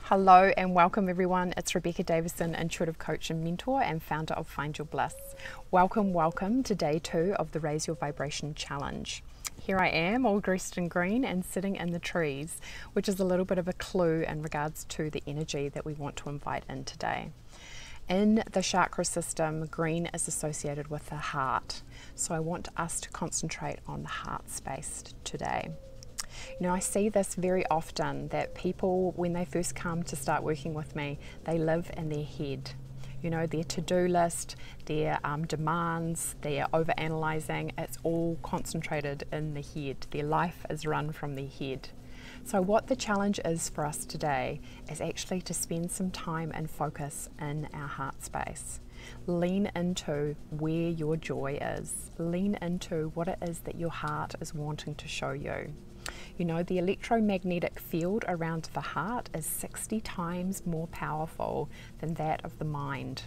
Hello and welcome everyone. It's Rebecca Davison, intuitive coach and mentor and founder of Find Your Bliss. Welcome to day 2 of the Raise Your Vibration Challenge. Here I am, all dressed in green and sitting in the trees, which is a little bit of a clue in regards to the energy that we want to invite in today. In the chakra system, green is associated with the heart. So I want us to concentrate on the heart space today. You know, I see this very often that people, when they first come to start working with me, they live in their head. You know, their to-do list, their demands, their overanalyzing, it's all concentrated in the head. Their life is run from their head. So what the challenge is for us today is actually to spend some time and focus in our heart space. Lean into where your joy is. Lean into what it is that your heart is wanting to show you. You know, the electromagnetic field around the heart is 60 times more powerful than that of the mind.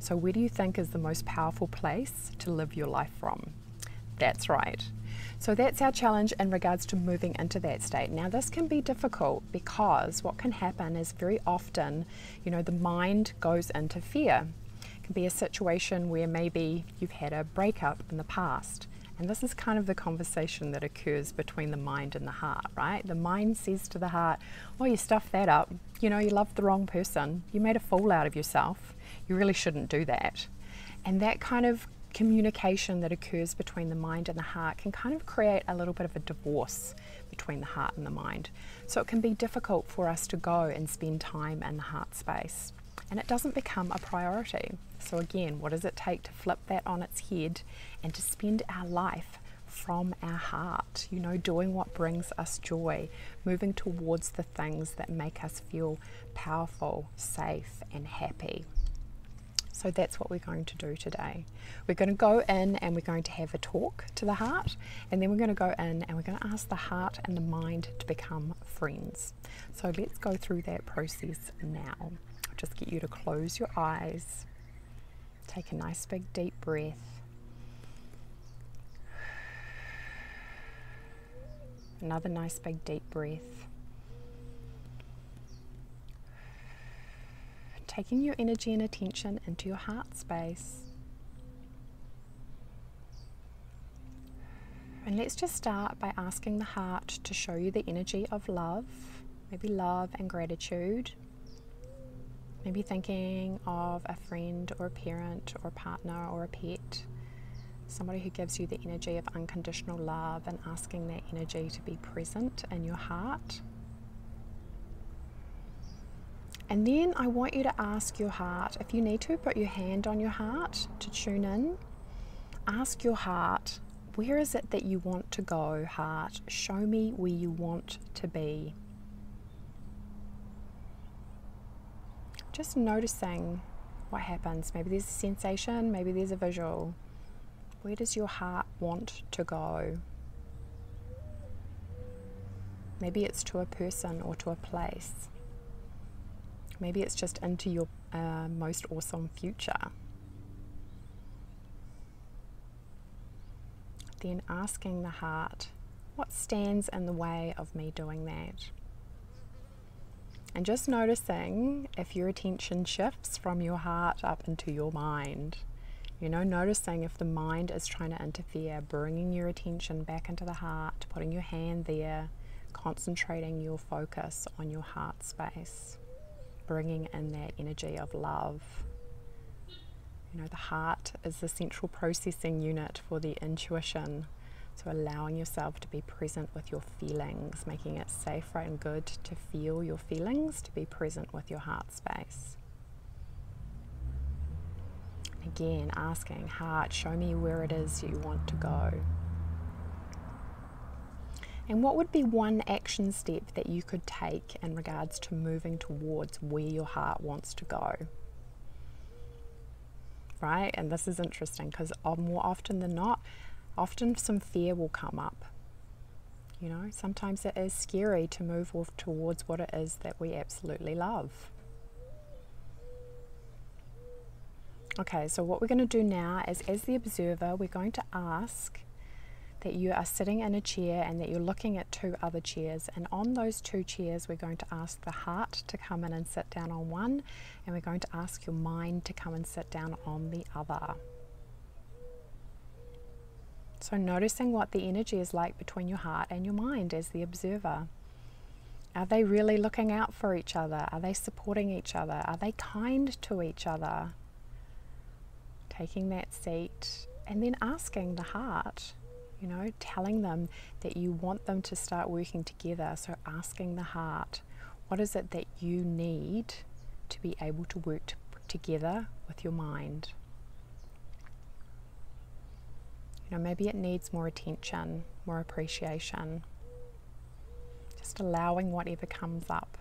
So where do you think is the most powerful place to live your life from? That's right. So that's our challenge in regards to moving into that state. Now this can be difficult because what can happen is very often, you know, the mind goes into fear. It can be a situation where maybe you've had a breakup in the past. And this is kind of the conversation that occurs between the mind and the heart, right? The mind says to the heart, oh, you stuffed that up. You know, you loved the wrong person. You made a fool out of yourself. You really shouldn't do that. And that kind of communication that occurs between the mind and the heart can kind of create a little bit of a divorce between the heart and the mind. So it can be difficult for us to go and spend time in the heart space. And it doesn't become a priority. So again, what does it take to flip that on its head and to spend our life from our heart, you know, doing what brings us joy, moving towards the things that make us feel powerful, safe and happy. So that's what we're going to do today. We're going to go in and we're going to have a talk to the heart, and then we're going to go in and we're going to ask the heart and the mind to become friends. So let's go through that process now. I'll just get you to close your eyes. Take a nice big deep breath. Another nice big deep breath. Taking your energy and attention into your heart space. And let's just start by asking the heart to show you the energy of love, maybe love and gratitude. Maybe thinking of a friend or a parent or a partner or a pet, somebody who gives you the energy of unconditional love, and asking that energy to be present in your heart. And then I want you to ask your heart, if you need to, put your hand on your heart to tune in. Ask your heart, where is it that you want to go, heart? Show me where you want to be. Just noticing what happens. Maybe there's a sensation, maybe there's a visual. Where does your heart want to go? Maybe it's to a person or to a place. Maybe it's just into your most awesome future. Then asking the heart, what stands in the way of me doing that? And just noticing if your attention shifts from your heart up into your mind. You know, noticing if the mind is trying to interfere, bringing your attention back into the heart, putting your hand there, concentrating your focus on your heart space, bringing in that energy of love. You know, the heart is the central processing unit for the intuition. So allowing yourself to be present with your feelings, making it safe, right, and good to feel your feelings, to be present with your heart space. Again, asking, heart, show me where it is you want to go. And what would be one action step that you could take in regards to moving towards where your heart wants to go? Right? And this is interesting because more often than not, often some fear will come up. You know, sometimes it is scary to move towards what it is that we absolutely love. Okay, so what we're going to do now is, as the observer, we're going to ask that you are sitting in a chair and that you're looking at 2 other chairs, and on those 2 chairs we're going to ask the heart to come in and sit down on one, and we're going to ask your mind to come and sit down on the other. So noticing what the energy is like between your heart and your mind as the observer. Are they really looking out for each other? Are they supporting each other? Are they kind to each other? Taking that seat and then asking the heart, you know, telling them that you want them to start working together. So asking the heart, what is it that you need to be able to work together with your mind? You know, maybe it needs more attention, more appreciation. Just allowing whatever comes up.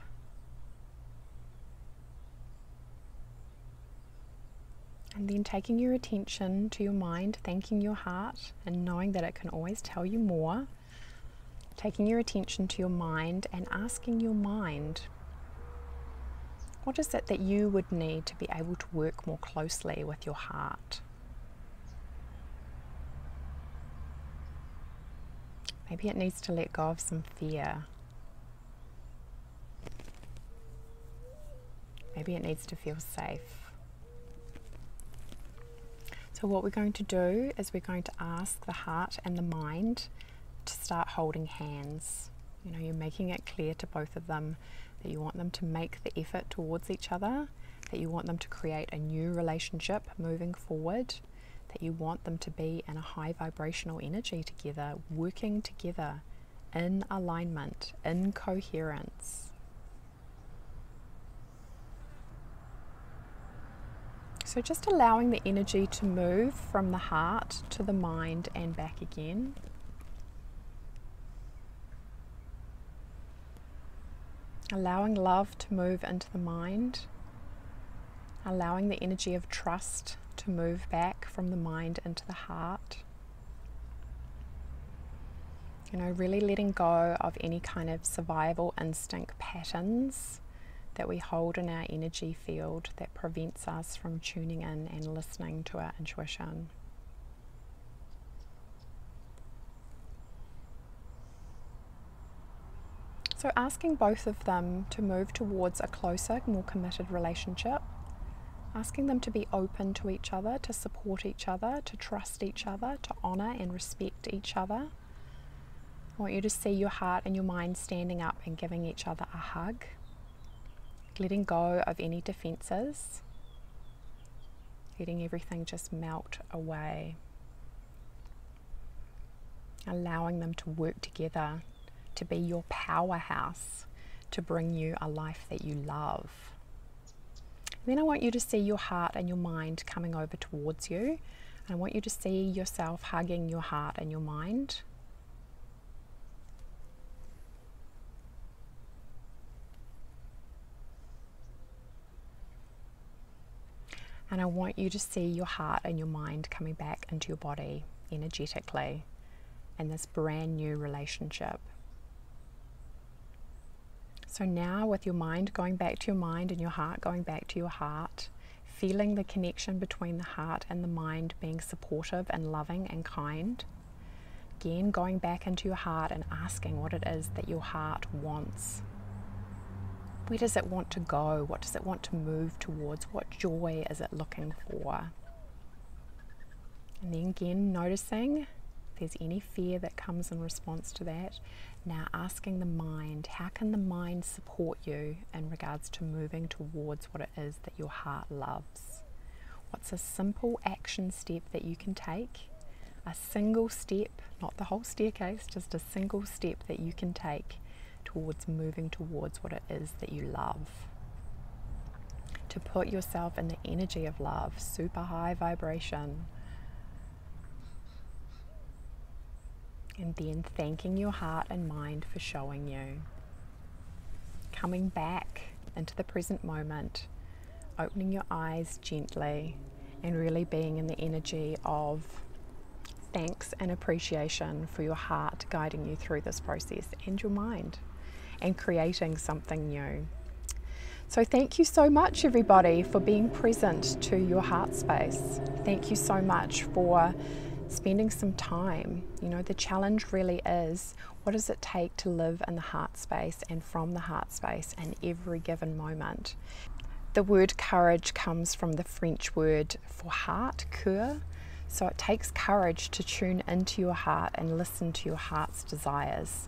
And then taking your attention to your mind, thanking your heart and knowing that it can always tell you more. Taking your attention to your mind and asking your mind, what is it that you would need to be able to work more closely with your heart? Maybe it needs to let go of some fear. Maybe it needs to feel safe. So what we're going to do is we're going to ask the heart and the mind to start holding hands. You know, you're making it clear to both of them that you want them to make the effort towards each other, that you want them to create a new relationship moving forward, that you want them to be in a high vibrational energy together, working together in alignment, in coherence. So just allowing the energy to move from the heart to the mind and back again. Allowing love to move into the mind. Allowing the energy of trust to move back from the mind into the heart. You know, really letting go of any kind of survival instinct patterns that we hold in our energy field that prevents us from tuning in and listening to our intuition. So asking both of them to move towards a closer, more committed relationship. Asking them to be open to each other, to support each other, to trust each other, to honor and respect each other. I want you to see your heart and your mind standing up and giving each other a hug. Letting go of any defenses, letting everything just melt away, allowing them to work together to be your powerhouse, to bring you a life that you love. Then I want you to see your heart and your mind coming over towards you. I want you to see yourself hugging your heart and your mind. And I want you to see your heart and your mind coming back into your body energetically in this brand new relationship. So now with your mind going back to your mind and your heart going back to your heart, feeling the connection between the heart and the mind being supportive and loving and kind. Again, going back into your heart and asking what it is that your heart wants. Where does it want to go? What does it want to move towards? What joy is it looking for? And then again, noticing if there's any fear that comes in response to that. Now asking the mind, how can the mind support you in regards to moving towards what it is that your heart loves? What's a simple action step that you can take? A single step, not the whole staircase, just a single step that you can take towards moving towards what it is that you love. To put yourself in the energy of love, super high vibration. And then thanking your heart and mind for showing you. Coming back into the present moment, opening your eyes gently and really being in the energy of thanks and appreciation for your heart guiding you through this process and your mind and creating something new. So thank you so much everybody for being present to your heart space. Thank you so much for spending some time. You know, the challenge really is, what does it take to live in the heart space and from the heart space in every given moment? The word courage comes from the French word for heart, cœur. So it takes courage to tune into your heart and listen to your heart's desires.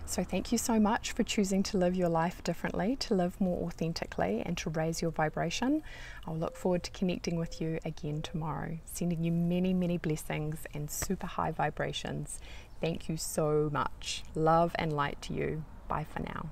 So thank you so much for choosing to live your life differently, to live more authentically, and to raise your vibration. I'll look forward to connecting with you again tomorrow, sending you many, many blessings and super high vibrations. Thank you so much. Love and light to you. Bye for now.